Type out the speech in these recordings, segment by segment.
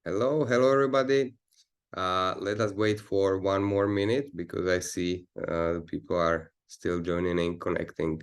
Hello everybody. Let us wait for one more minute because I see people are still joining in, connecting.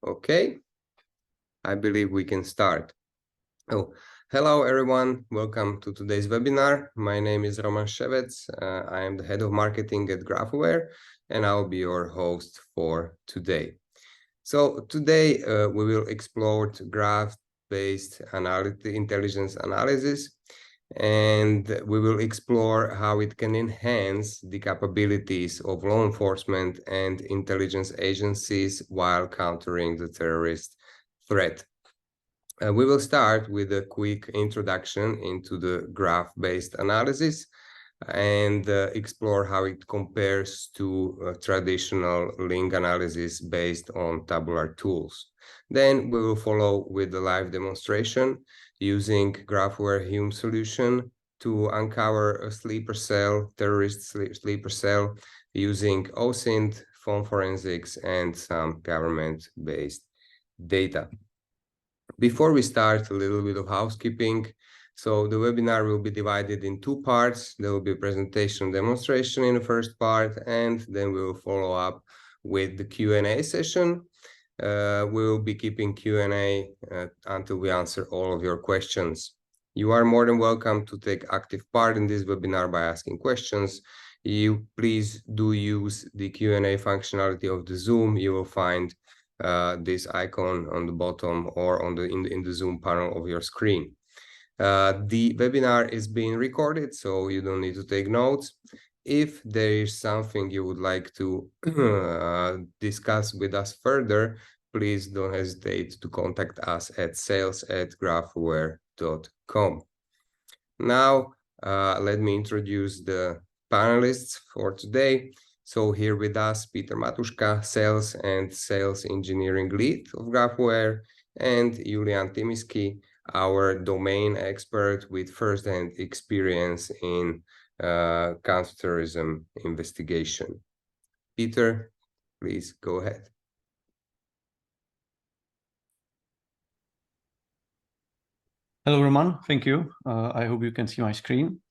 Okay, I believe we can start. Oh, hello everyone. Welcome to today's webinar. My name is Roman Shevets. I am the head of marketing at GraphAware, and I'll be your host for today. So today we will explore graph-based intelligence analysis, and we will explore how it can enhance the capabilities of law enforcement and intelligence agencies while countering the terrorist threat. We will start with a quick introduction into the graph-based analysis and explore how it compares to traditional link analysis based on tabular tools. Then we will follow with the live demonstration using GraphAware Hume solution to uncover a sleeper cell, terrorist sleeper cell, using OSINT, phone forensics, and some government-based data. Before we start, a little bit of housekeeping. So the webinar will be divided in two parts. There will be a presentation demonstration in the first part, and then we will follow up with the Q&A session. We will be keeping Q&A until we answer all of your questions. You are more than welcome to take active part in this webinar by asking questions. You please do use the Q&A functionality of the Zoom. You will find this icon on the bottom or on in the Zoom panel of your screen. The webinar is being recorded, so you don't need to take notes. If there is something you would like to discuss with us further, please don't hesitate to contact us at sales@graphaware.com. Now, let me introduce the panelists for today. So here with us, Petr Matuska, Sales and Sales Engineering Lead of GraphAware, and Julian Tymisky, our domain expert with first-hand experience in counter-terrorism investigation. Peter, please go ahead. Hello, Roman. Thank you. I hope you can see my screen.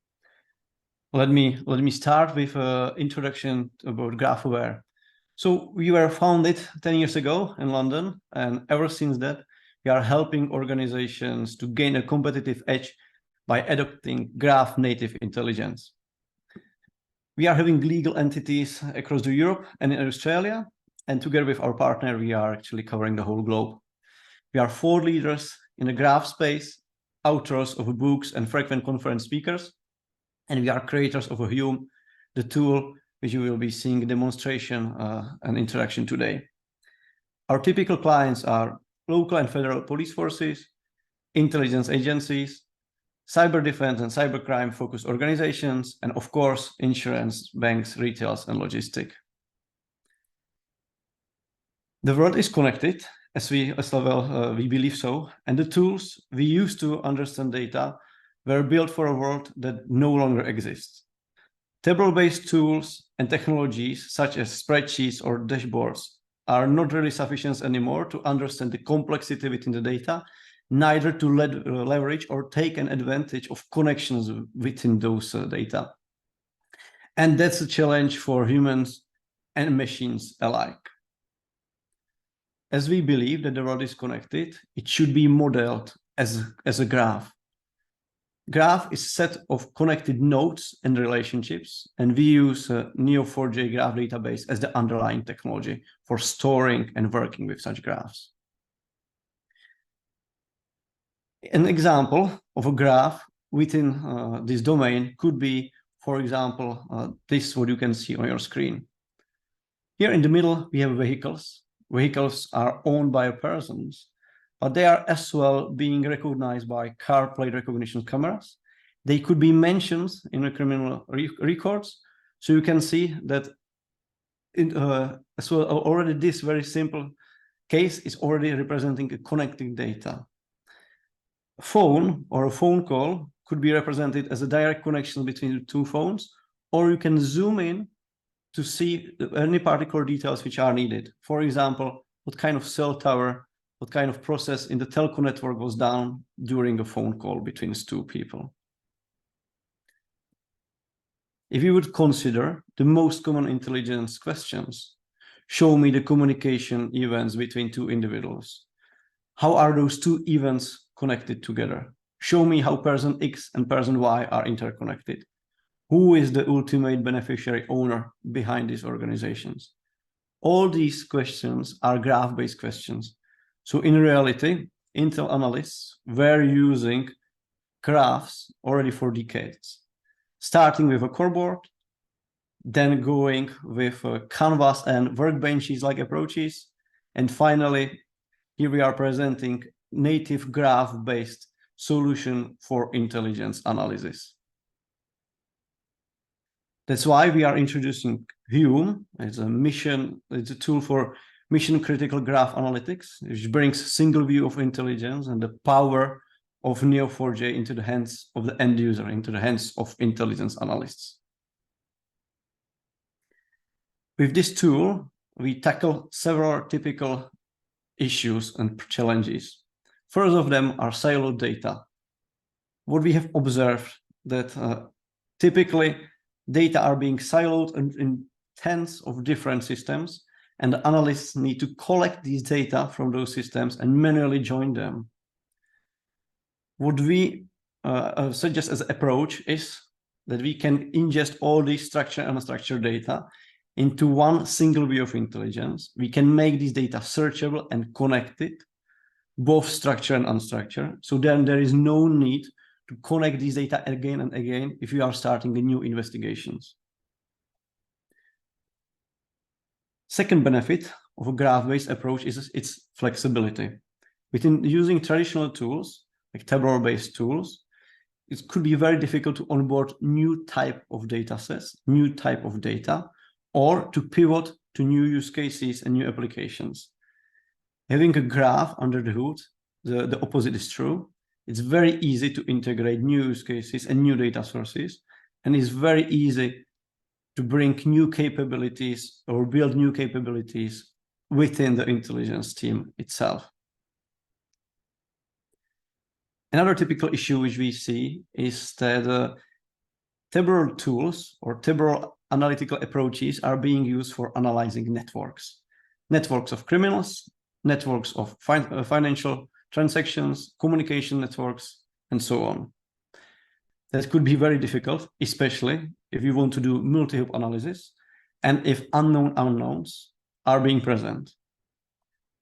Let me start with an introduction about GraphAware. So we were founded 10 years ago in London, and ever since that, we are helping organizations to gain a competitive edge by adopting graph-native intelligence. We are having legal entities across Europe and in Australia, and together with our partner, we are actually covering the whole globe. We are thought leaders in the graph space, authors of books and frequent conference speakers, and we are creators of Hume, the tool which you will be seeing a demonstration and interaction today. Our typical clients are local and federal police forces, intelligence agencies, cyber defense and cybercrime focused organizations, and of course, insurance, banks, retails, and logistics. The world is connected, as we believe so, and the tools we use to understand data were built for a world that no longer exists. Table-based tools and technologies such as spreadsheets or dashboards are not really sufficient anymore to understand the complexity within the data, neither to leverage or take an advantage of connections within those data. And that's a challenge for humans and machines alike. As we believe that the world is connected, it should be modeled as a graph. Graph is a set of connected nodes and relationships, and we use a Neo4j graph database as the underlying technology for storing and working with such graphs. An example of a graph within this domain could be, for example, this what you can see on your screen. Here in the middle, we have vehicles. Vehicles are owned by persons, but they are as well being recognized by car plate recognition cameras. They could be mentioned in the criminal records. So you can see that as well already this very simple case is already representing a connecting data. A phone or a phone call could be represented as a direct connection between the two phones, or you can zoom in to see any particular details which are needed. For example, what kind of cell tower, what kind of process in the telco network was down during a phone call between two people. If you would consider the most common intelligence questions, show me the communication events between two individuals. How are those two events connected together? Show me how person X and person Y are interconnected. Who is the ultimate beneficiary owner behind these organizations? All these questions are graph-based questions. So in reality, Intel analysts were using graphs already for decades, starting with a core board, then going with canvas and workbenches-like approaches, and finally, here we are presenting native graph-based solution for intelligence analysis. That's why we are introducing Hume as it's a tool for mission-critical graph analytics, which brings a single view of intelligence and the power of Neo4j into the hands of the end user, into the hands of intelligence analysts. With this tool, we tackle several typical issues and challenges. First of them are siloed data. What we have observed that typically data are being siloed in tens of different systems, and the analysts need to collect these data from those systems and manually join them. What we suggest as an approach is that we can ingest all these structured and unstructured data into one single view of intelligence. We can make these data searchable and connected, both structured and unstructured. So then there is no need to connect these data again and again if you are starting a new investigations. Second benefit of a graph-based approach is its flexibility. Within using traditional tools, like tabular-based tools, it could be very difficult to onboard new type of data sets, new type of data, or to pivot to new use cases and new applications. Having a graph under the hood, the opposite is true. It's very easy to integrate new use cases and new data sources, and it's very easy to bring new capabilities or build new capabilities within the intelligence team itself. Another typical issue which we see is that tabular tools or tabular analytical approaches are being used for analyzing networks. Networks of criminals, networks of financial transactions, communication networks, and so on. That could be very difficult, especially if you want to do multi-hop analysis and if unknown unknowns are being present.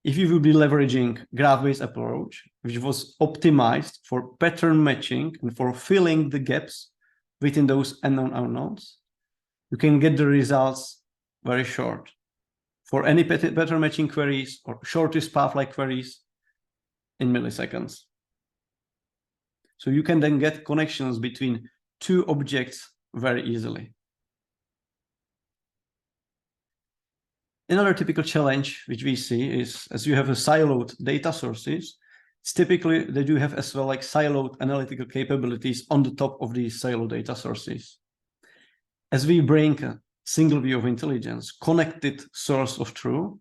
If you will be leveraging graph-based approach, which was optimized for pattern matching and for filling the gaps within those unknown unknowns, you can get the results very short. For any pattern matching queries or shortest path-like queries in milliseconds. So you can then get connections between two objects very easily. Another typical challenge which we see is, as you have a siloed data sources, it's typically they do have as well like siloed analytical capabilities on the top of these siloed data sources. As we bring a single view of intelligence, connected source of truth,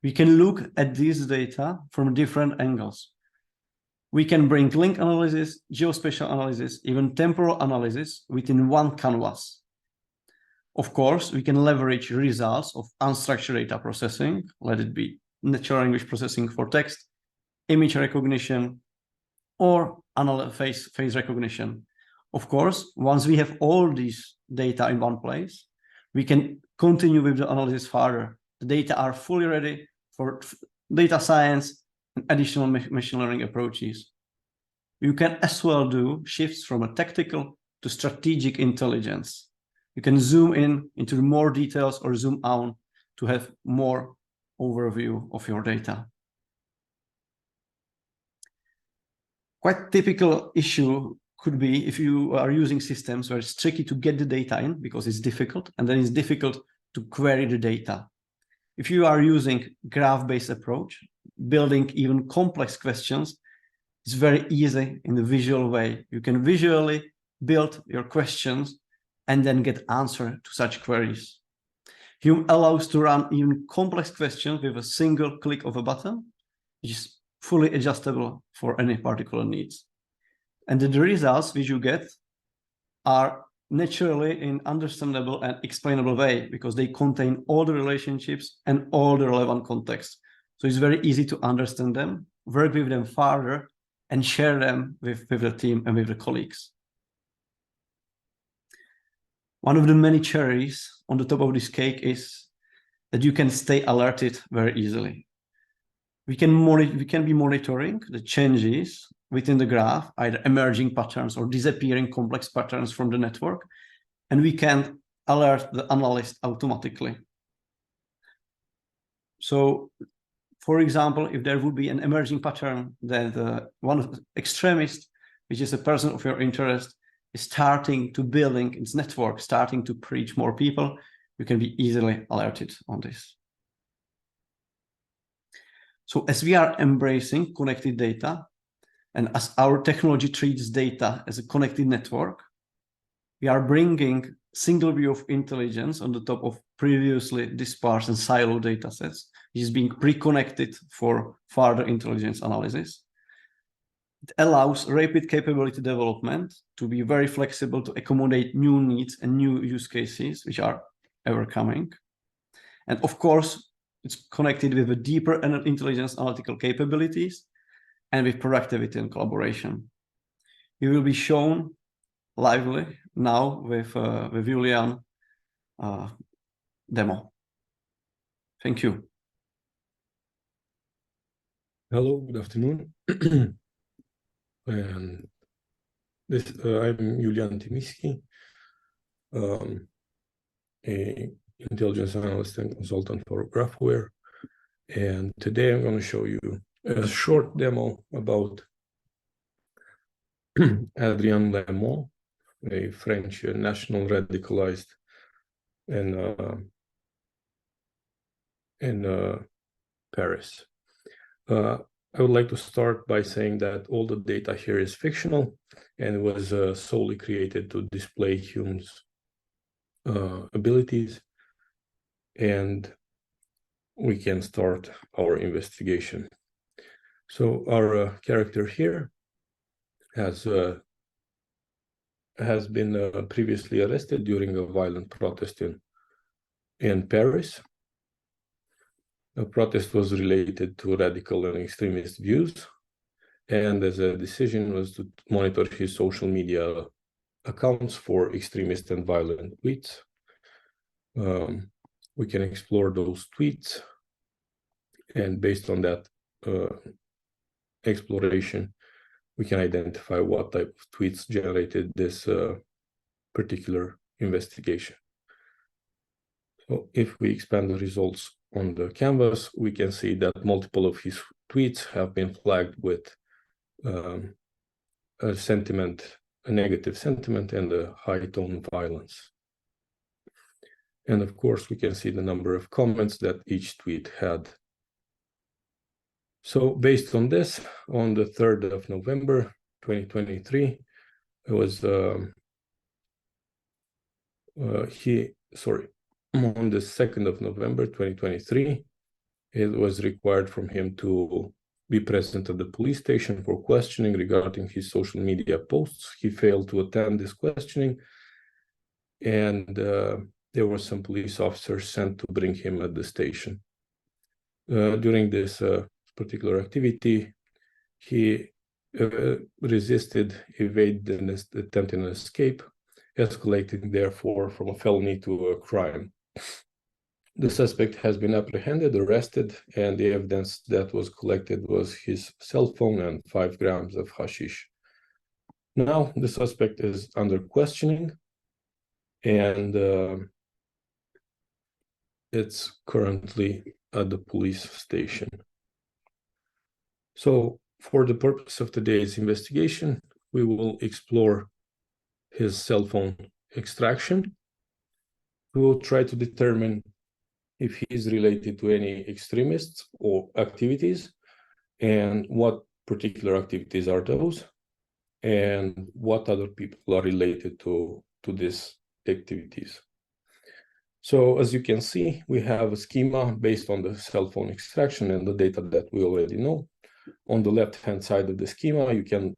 we can look at these data from different angles. We can bring link analysis, geospatial analysis, even temporal analysis within one canvas. Of course, we can leverage results of unstructured data processing, let it be natural language processing for text, image recognition, or face recognition. Of course, once we have all these data in one place, we can continue with the analysis further. The data are fully ready for data science and additional machine learning approaches. You can as well do shifts from a tactical to strategic intelligence. You can zoom in into more details or zoom out to have more overview of your data. Quite typical issue could be if you are using systems where it's tricky to get the data in because it's difficult, and then it's difficult to query the data. If you are using graph-based approach, building even complex questions, it's very easy in the visual way. You can visually build your questions and then get answer to such queries. Hume allows to run even complex questions with a single click of a button, which is fully adjustable for any particular needs. And the results which you get are naturally in understandable and explainable way because they contain all the relationships and all the relevant context. So it's very easy to understand them, work with them further, and share them with the team and with the colleagues. One of the many cherries on the top of this cake is that you can stay alerted very easily. We can be monitoring the changes within the graph, either emerging patterns or disappearing complex patterns from the network, and we can alert the analyst automatically. So, for example, if there would be an emerging pattern that one of the extremists, which is a person of your interest, is starting to building its network, starting to reach more people, you can be easily alerted on this. So as we are embracing connected data, and as our technology treats data as a connected network, we are bringing single view of intelligence on the top of previously dispersed and siloed data sets, which is being pre-connected for further intelligence analysis. It allows rapid capability development to be very flexible to accommodate new needs and new use cases, which are ever coming. And of course, it's connected with a deeper intelligence analytical capabilities and with productivity and collaboration. It will be shown lively now with Julian demo. Thank you. Hello, good afternoon. And I'm Julian Tymiski, a intelligence analyst and consultant for GraphAware. And today I'm going to show you a short demo about Adrien Lemon, a French national radicalized in Paris. I would like to start by saying that all the data here is fictional and was solely created to display Hume's abilities, and we can start our investigation. So our character here has been previously arrested during a violent protest in Paris. The protest was related to radical and extremist views, and as a decision was to monitor his social media accounts for extremist and violent tweets. We can explore those tweets, and based on that exploration, we can identify what type of tweets generated this particular investigation. So if we expand the results on the canvas, we can see that multiple of his tweets have been flagged with a negative sentiment and a high tone violence. And of course, we can see the number of comments that each tweet had. So based on this, on the 3rd of November, 2023, it was on the 2nd of November, 2023, it was required from him to be present at the police station for questioning regarding his social media posts. He failed to attend this questioning, and there were some police officers sent to bring him at the station. During this particular activity, he resisted, evaded an attempt and escape, escalating therefore from a felony to a crime. The suspect has been apprehended, arrested, and the evidence that was collected was his cell phone and 5 grams of hashish. Now the suspect is under questioning, and it's currently at the police station. So For the purpose of today's investigation, we will explore his cell phone extraction. We will try to determine if he is related to any extremists or activities, and what particular activities are those, and what other people are related to these activities. So as you can see, we have a schema based on the cell phone extraction and the data that we already know. On the left-hand side of the schema, you can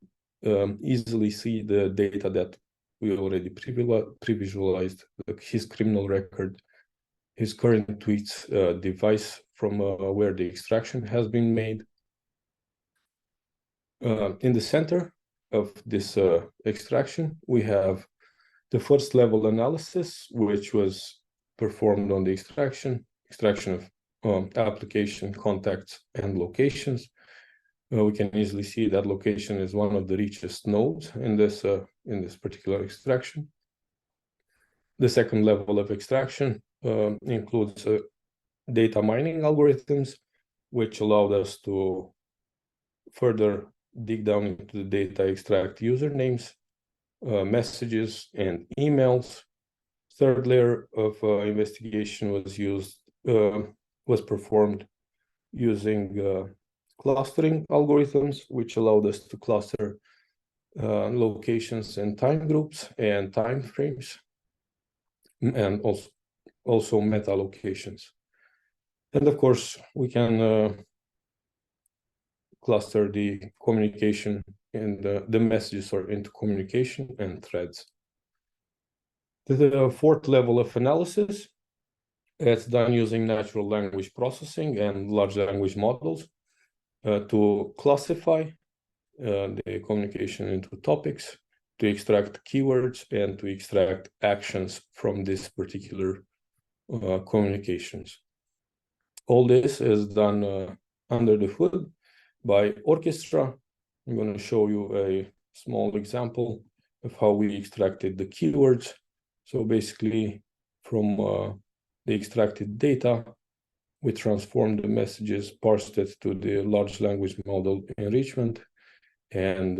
easily see the data that we already pre-visualized, his criminal record, his current tweets, device from where the extraction has been made. In the center of this extraction, we have the first level analysis, which was performed on the extraction of application, contacts, and locations. We can easily see that location is one of the richest nodes in this particular extraction. The second level of extraction includes data mining algorithms, which allowed us to further dig down into the data, extract usernames, messages, and emails. Third layer of investigation was performed using clustering algorithms, which allowed us to cluster locations and time groups and time frames, and also meta locations. And of course, we can cluster the communication and the messages are into communication and threads. The fourth level of analysis, it's done using natural language processing and large language models to classify the communication into topics, to extract keywords, and to extract actions from this particular communications. All this is done under the hood by Orchestra. I'm going to show you a small example of how we extracted the keywords. So basically, from the extracted data, we transformed the messages, parsed it to the large language model enrichment, and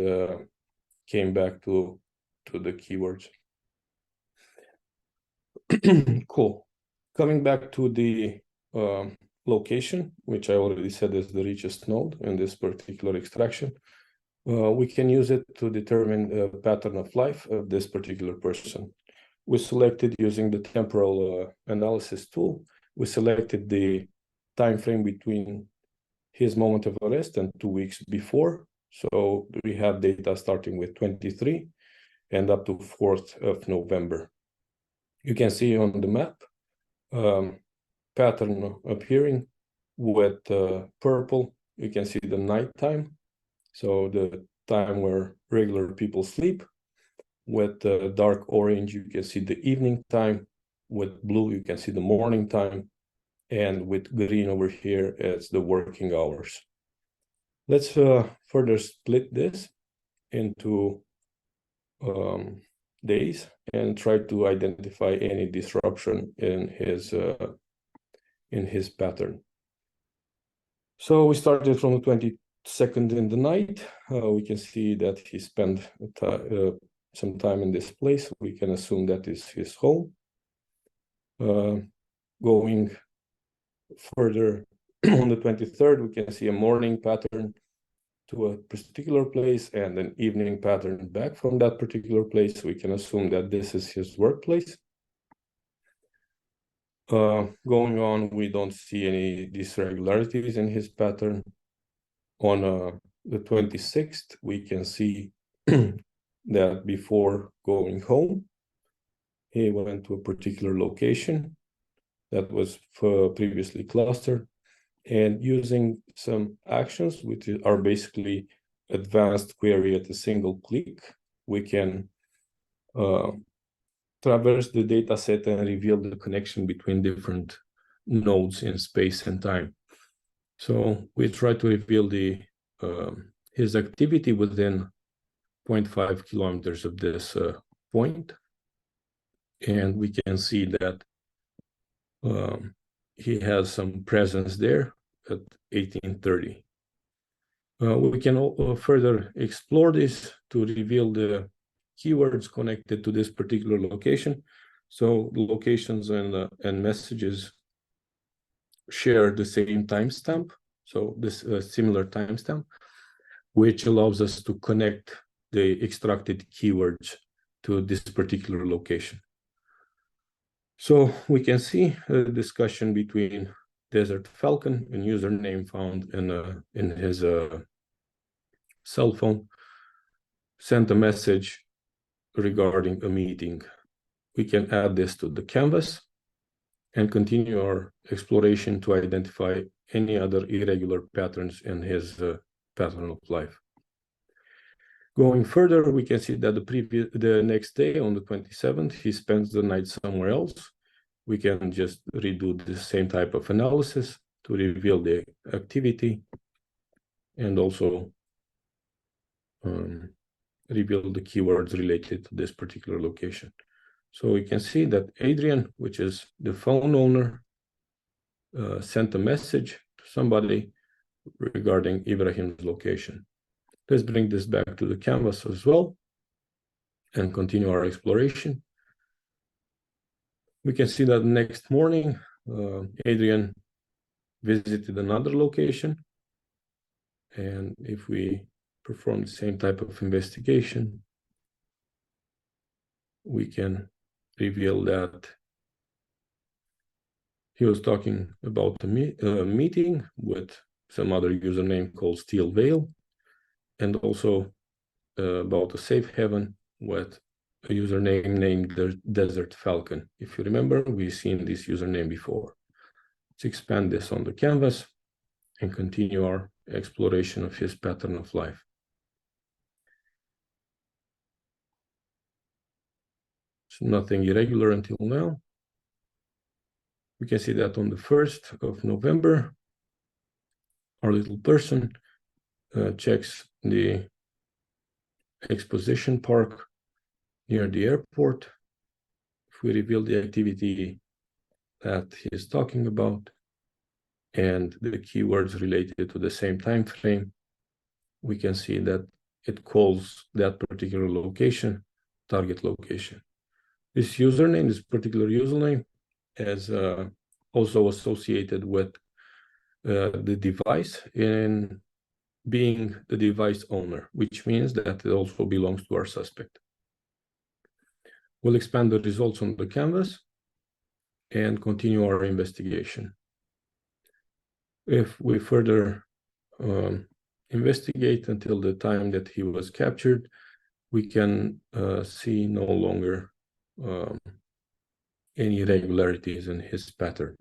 came back to the keywords. Cool. Coming back to the location, which I already said is the richest node in this particular extraction, we can use it to determine a pattern of life of this particular person. We selected, using the temporal analysis tool, we selected the time frame between his moment of arrest and 2 weeks before. So we have data starting with 23 and up to 4th of November. You can see on the map pattern appearing with purple. You can see the night time, so the time where regular people sleep. With dark orange, you can see the evening time. With blue, you can see the morning time. And with green over here, it's the working hours. Let's further split this into days and try to identify any disruption in his pattern. So we started from the 22nd in the night. We can see that he spent some time in this place. We can assume that is his home. Going further, on the 23rd, we can see a morning pattern to a particular place and an evening pattern back from that particular place. We can assume that this is his workplace. Going on, we don't see any irregularities in his pattern. On the 26th, we can see that before going home, he went to a particular location that was previously clustered, and using some actions, which are basically advanced query at a single click, we can traverse the data set and reveal the connection between different nodes in space and time. So we try to reveal his activity within 0.5 kilometers of this point, and we can see that he has some presence there at 1830. We can further explore this to reveal the keywords connected to this particular location. So locations and messages share the same timestamp, so this similar timestamp, which allows us to connect the extracted keywords to this particular location. So we can see a discussion between Desert Falcon, a username found in his cell phone, sent a message regarding a meeting. We can add this to the canvas and continue our exploration to identify any other irregular patterns in his pattern of life. Going further, we can see that the next day, on the 27th, he spends the night somewhere else. We can just redo the same type of analysis to reveal the activity and also reveal the keywords related to this particular location. So we can see that Adrian, which is the phone owner, sent a message to somebody regarding Ibrahim's location. Let's bring this back to the canvas as well and continue our exploration. We can see that next morning, Adrian visited another location. And if we perform the same type of investigation, we can reveal that he was talking about a meeting with some other username called Steel Veil, and also about a safe haven with a username named Desert Falcon. If you remember, we've seen this username before. Let's expand this on the canvas and continue our exploration of his pattern of life. So nothing irregular until now. We can see that on the 1st of November, our little person checks the exposition park near the airport. If we reveal the activity that he is talking about and the keywords related to the same time frame, we can see that it calls that particular location target location. This username, this particular username, is also associated with the device in being the device owner, which means that it also belongs to our suspect. We'll expand the results on the canvas and continue our investigation. If we further investigate until the time that he was captured, we can see no longer any irregularities in his pattern.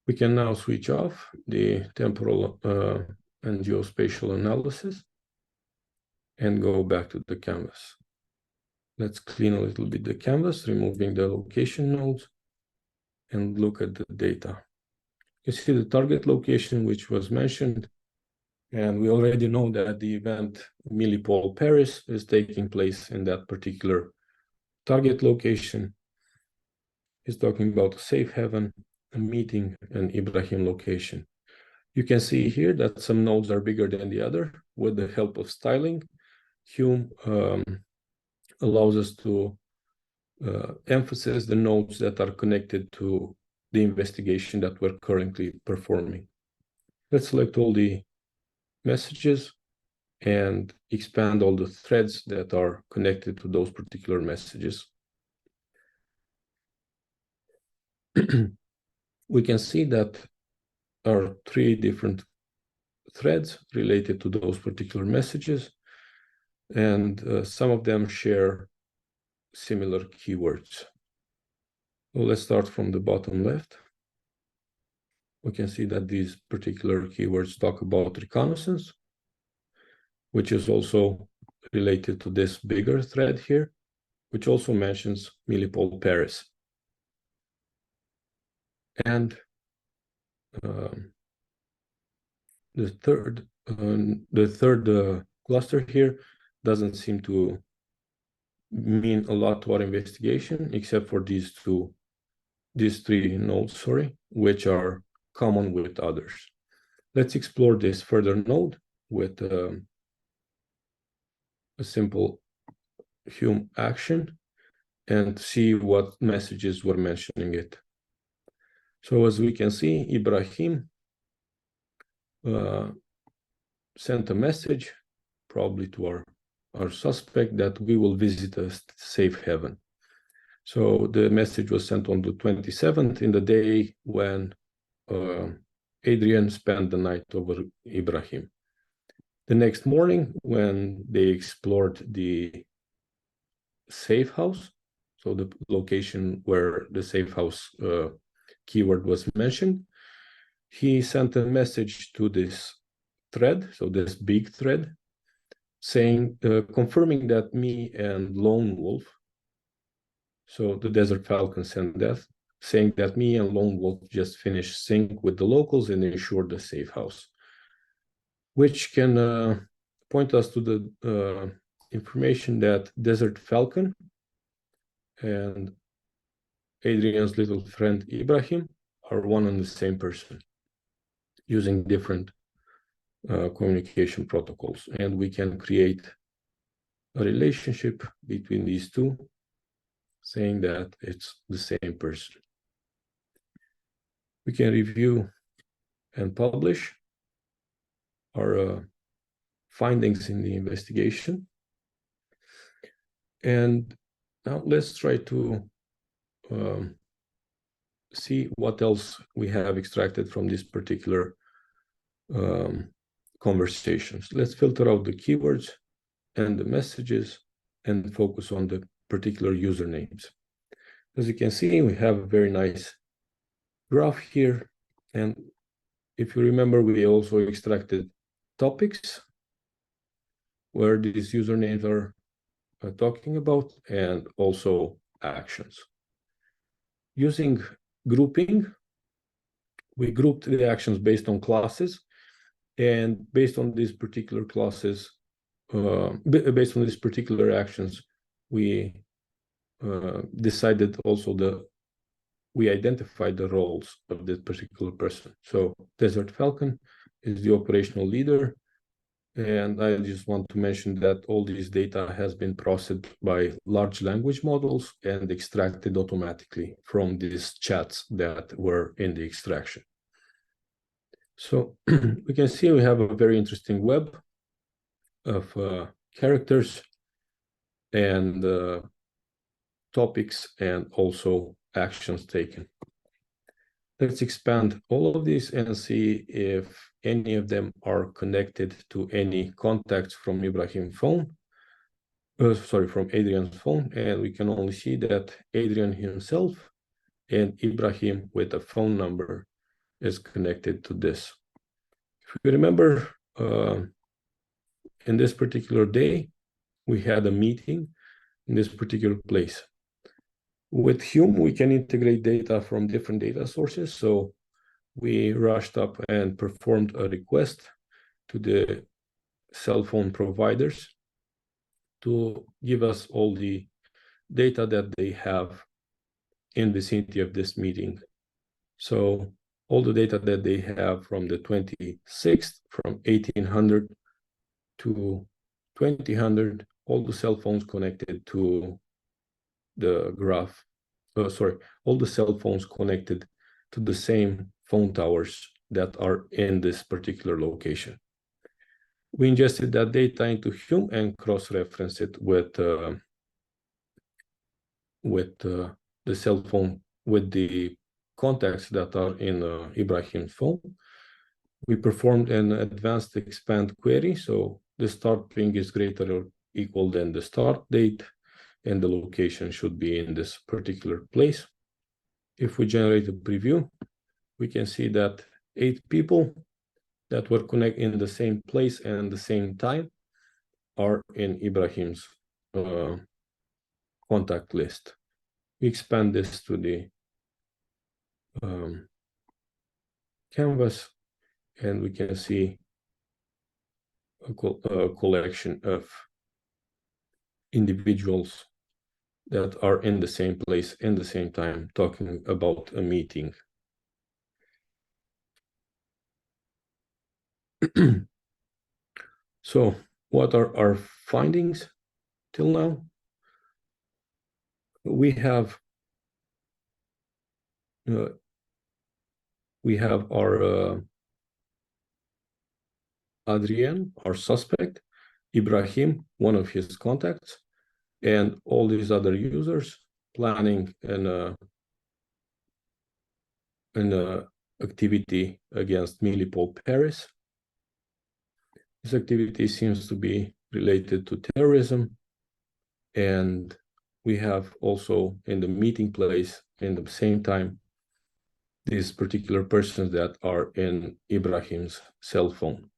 We can now switch off the temporal and geospatial analysis and go back to the canvas. Let's clean a little bit the canvas, removing the location nodes, and look at the data. You see the target location, which was mentioned, and we already know that the event Millipol Paris is taking place in that particular target location. He's talking about a safe haven, a meeting, and Ibrahim location. You can see here that some nodes are bigger than the other. With the help of styling, Hume allows us to emphasize the nodes that are connected to the investigation that we're currently performing. Let's select all the messages and expand all the threads that are connected to those particular messages. We can see that there are 3 different threads related to those particular messages, and some of them share similar keywords. Well, let's start from the bottom left. We can see that these particular keywords talk about reconnaissance, which is also related to this bigger thread here, which also mentions Millipol Paris. And the third cluster here doesn't seem to mean a lot to our investigation, except for these 3 nodes, which are common with others. Let's explore this further node with a simple Hume action and see what messages were mentioning it. So as we can see, Ibrahim sent a message, probably to our suspect, that we will visit a safe haven. So the message was sent on the 27th, in the day when Adrian spent the night over Ibrahim. The next morning, when they explored the safe house, so the location where the safe house keyword was mentioned, he sent a message to this thread, so this big thread, saying, confirming that me and Lone Wolf, so the Desert Falcon sent that, saying that me and Lone Wolf just finished sync with the locals and ensured the safe house, which can point us to the information that Desert Falcon and Adrian's little friend Ibrahim are one and the same person, using different communication protocols. And we can create a relationship between these two, saying that it's the same person. We can review and publish our findings in the investigation. And now let's try to see what else we have extracted from this particular conversations. Let's filter out the keywords and the messages and focus on the particular usernames. As you can see, we have a very nice graph here. And if you remember, we also extracted topics where these usernames are talking about, and also actions. Using grouping, we grouped the actions based on classes, and based on these particular classes, based on these particular actions, we decided also we identified the roles of this particular person. So Desert Falcon is the operational leader. And I just want to mention that all this data has been processed by large language models and extracted automatically from these chats that were in the extraction. So we can see we have a very interesting web of characters and topics and also actions taken. Let's expand all of these and see if any of them are connected to any contacts from Ibrahim's phone. From Adrian's phone, and we can only see that Adrian himself and Ibrahim with a phone number is connected to this. If you remember, in this particular day, we had a meeting in this particular place. With Hume, we can integrate data from different data sources. So we rushed up and performed a request to the cell phone providers to give us all the data that they have in vicinity of this meeting. So all the data that they have from the 26th, from 1800 to 2000, all the cell phones connected to the graph, all the cell phones connected to the same phone towers that are in this particular location. We ingested that data into Hume and cross-referenced it with the cell phone, with the contacts that are in Ibrahim's phone. We performed an advanced expand query. So the start ping is greater or equal than the start date, and the location should be in this particular place. If we generate a preview, we can see that 8 people that were connected in the same place and the same time are in Ibrahim's contact list. We expand this to the canvas, and we can see a collection of individuals that are in the same place in the same time talking about a meeting. So what are our findings till now? We have our Adrian, our suspect, Ibrahim, one of his contacts, and all these other users planning an activity against Milipol Paris. This activity seems to be related to terrorism, and we have also in the meeting place in the same time these particular persons that are in Ibrahim's cell phone.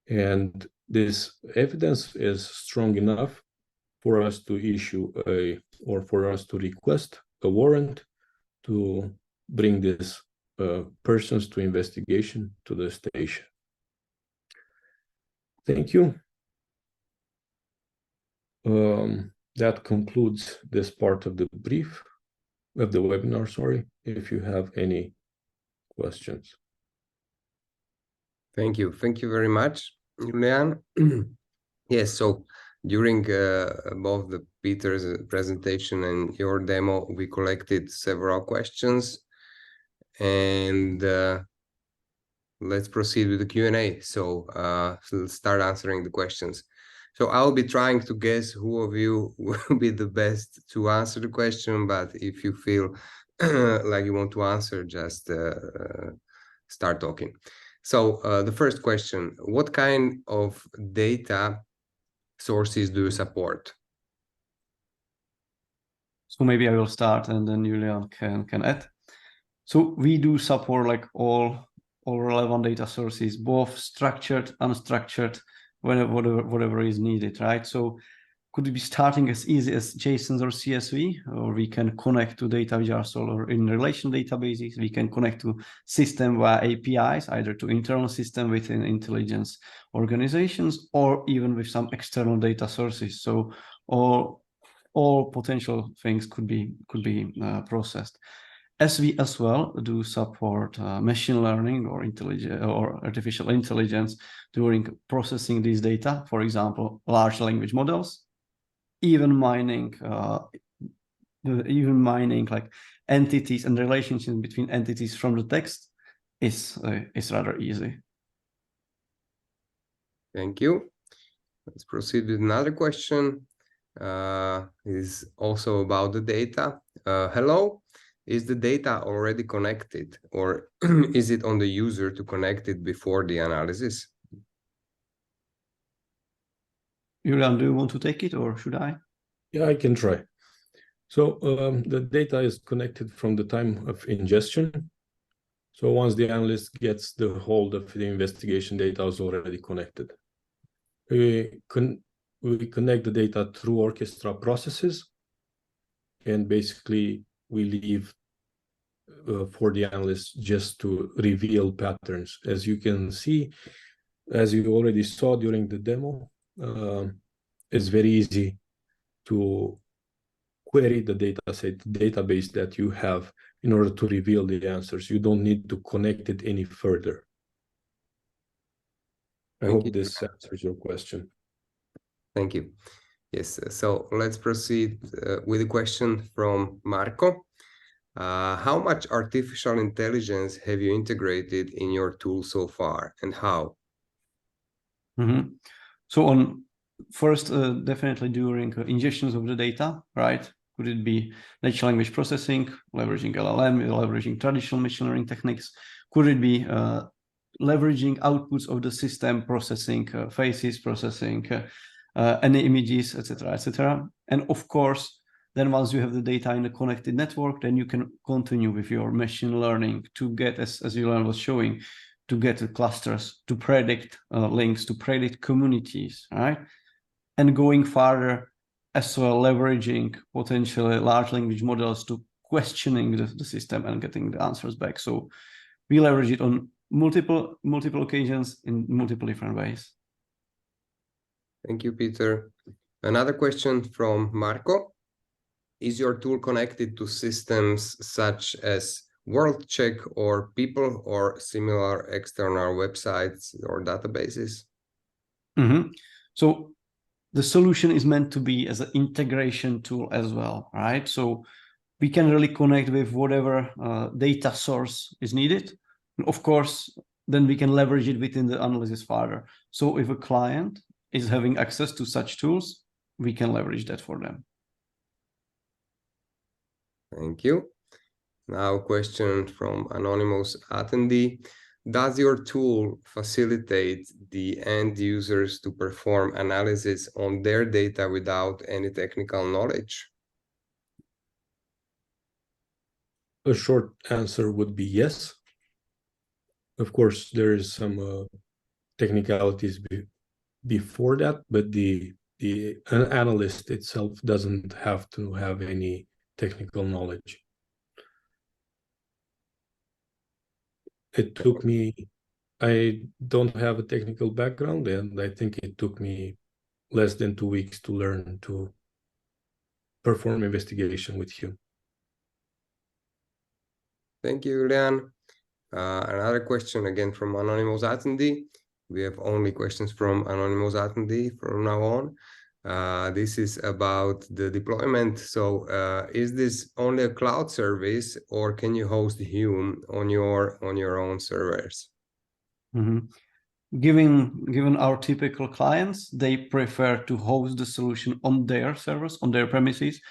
And this evidence is strong enough for us to issue for us to request a warrant to bring these persons to investigation to the station. Thank you. That concludes this part of the webinar, sorry, if you have any questions. Thank you very much, Julian. Yes, so during both the Peter's presentation and your demo, we collected several questions, and let's proceed with the Q&A. So let's start answering the questions. So I'll be trying to guess who of you will be the best to answer the question, but if you feel like you want to answer, just start talking. So the first question, what kind of data sources do you support? So maybe I will start and then Julian can add. So we do support like all relevant data sources, both structured, unstructured, whatever is needed, right? So could it be starting as easy as JSON or CSV, or we can connect to data which are stored in relation databases. We can connect to system via APIs, either to internal system within intelligence organizations, or even with some external data sources. So all potential things could be processed. As we as well do support machine learning or artificial intelligence during processing these data, for example, large language models, even mining like entities and relationships between entities from the text is rather easy. Thank you. Let's proceed with another question. Is also about the data. Hello. Is the data already connected, or is it on the user to connect it before the analysis? Julian, do you want to take it, or should I? Yeah, I can try. So the data is connected from the time of ingestion. So once the analyst gets the hold of the investigation, data is already connected. We connect the data through orchestra processes, and basically we leave for the analyst just to reveal patterns. As you can see, as you already saw during the demo, it's very easy to query the database that you have in order to reveal the answers. You don't need to connect it any further. I hope this answers your question. Thank you. Yes, so let's proceed with a question from Marco. How much artificial intelligence have you integrated in your tool so far, and how? Mm-hmm. So first, definitely during ingestions of the data, right? Could it be natural language processing, leveraging LLM, leveraging traditional machine learning techniques? Could it be leveraging outputs of the system, processing faces, processing any images, etc., etc.? And of course, then once you have the data in a connected network, then you can continue with your machine learning to get, as Julian was showing, to get the clusters, to predict links, to predict communities, right? And going further as well, leveraging potentially large language models to questioning the system and getting the answers back. So we leverage it on multiple occasions in multiple different ways. Thank you, Peter. Another question from Marco. Is your tool connected to systems such as world check or people or similar external websites or databases? So the solution is meant to be as an integration tool as well, right? So we can really connect with whatever data source is needed. And of course, then we can leverage it within the analysis further. So if a client is having access to such tools, we can leverage that for them. Thank you. Now, a question from anonymous attendee. Does your tool facilitate the end users to perform analysis on their data without any technical knowledge? A short answer would be yes. Of course, there is some technicalities before that, but an analyst itself doesn't have to have any technical knowledge. It took me, I don't have a technical background, and I think it took me less than 2 weeks to learn to perform investigation with Hume. Thank you, Julian. Another question again from anonymous attendee. We have only questions from anonymous attendee from now on. This is about the deployment. So is this only a cloud service, or can you host Hume on your own servers? Given our typical clients, they prefer to host the solution on their servers, on their premises,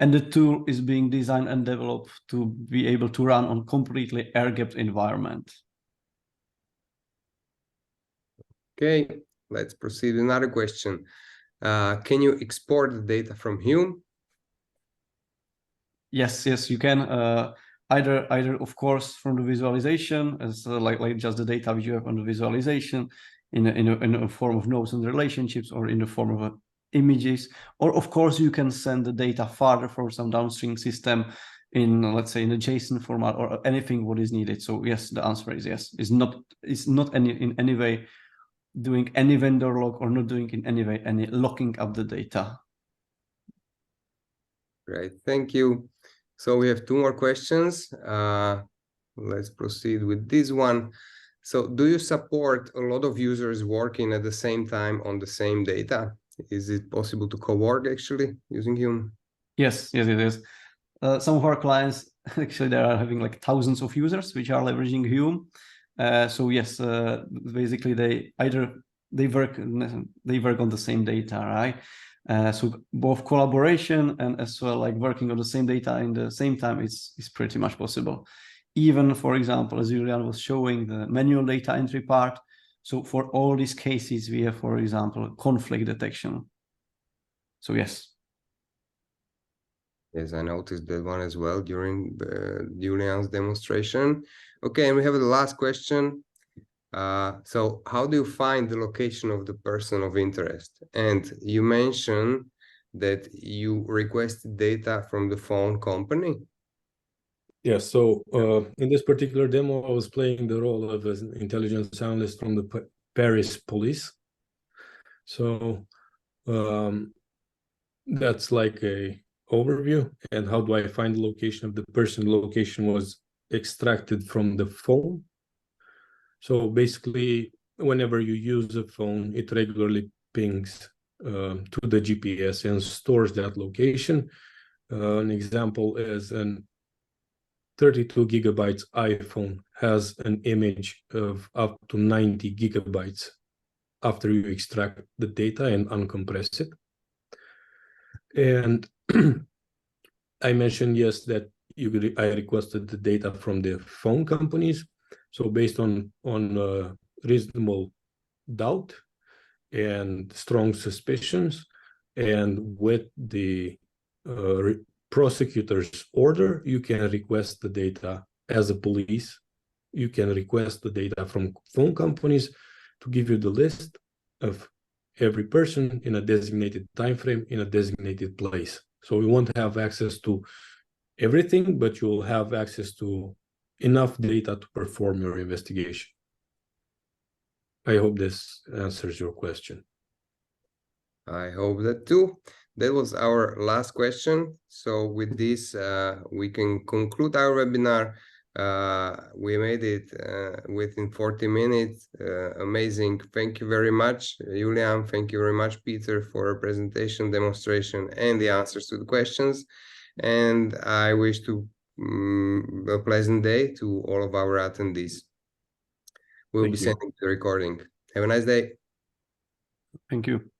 and the tool is being designed and developed to be able to run on completely air-gapped environment. Okay, let's proceed with another question. Can you export the data from Hume? Yes, you can. Either of course from the visualization as like just the data which you have on the visualization in a form of nodes and relationships, or in the form of images, or of course you can send the data further for some downstream system in, let's say, in a JSON format or anything what is needed. So yes, the answer is yes. It's not in any way doing any vendor lock, or not doing in any way any locking up the data. Great, thank you. So we have 2 more questions. Let's proceed with this one. So do you support a lot of users working at the same time on the same data? Is it possible to co-work actually using Hume? Yes, it is. Some of our clients, actually, they are having like thousands of users which are leveraging Hume. So yes, basically they work on the same data, right? So both collaboration and as well like working on the same data in the same time is pretty much possible. Even, for example, as Julian was showing, the manual data entry part. So for all these cases, we have, for example, conflict detection. So yes. Yes, I noticed that one as well during Julian's demonstration. Okay, and we have the last question. So how do you find the location of the person of interest? And you mentioned that you requested data from the phone company. Yeah, so in this particular demo, I was playing the role of an intelligence analyst from the Paris police. So that's like a overview. And how do I find the location of the person? The location was extracted from the phone. So basically, whenever you use a phone, it regularly pings to the GPS and stores that location. An example is an 32 gigabytes iPhone has an image of up to 90 gigabytes after you extract the data and uncompress it. And I mentioned, yes, that I requested the data from the phone companies. So based on reasonable doubt and strong suspicions, and with the prosecutor's order, you can request the data as a police. You can request the data from phone companies to give you the list of every person in a designated time frame in a designated place. So we won't have access to everything, but you'll have access to enough data to perform your investigation. I hope this answers your question. I hope that too. That was our last question. So with this, we can conclude our webinar. We made it within 40 minutes. Amazing. Thank you very much, Julian. Thank you very much, Peter, for a presentation, demonstration, and the answers to the questions. And I wish to a pleasant day to all of our attendees. We'll be sending the recording. Have a nice day. Thank you.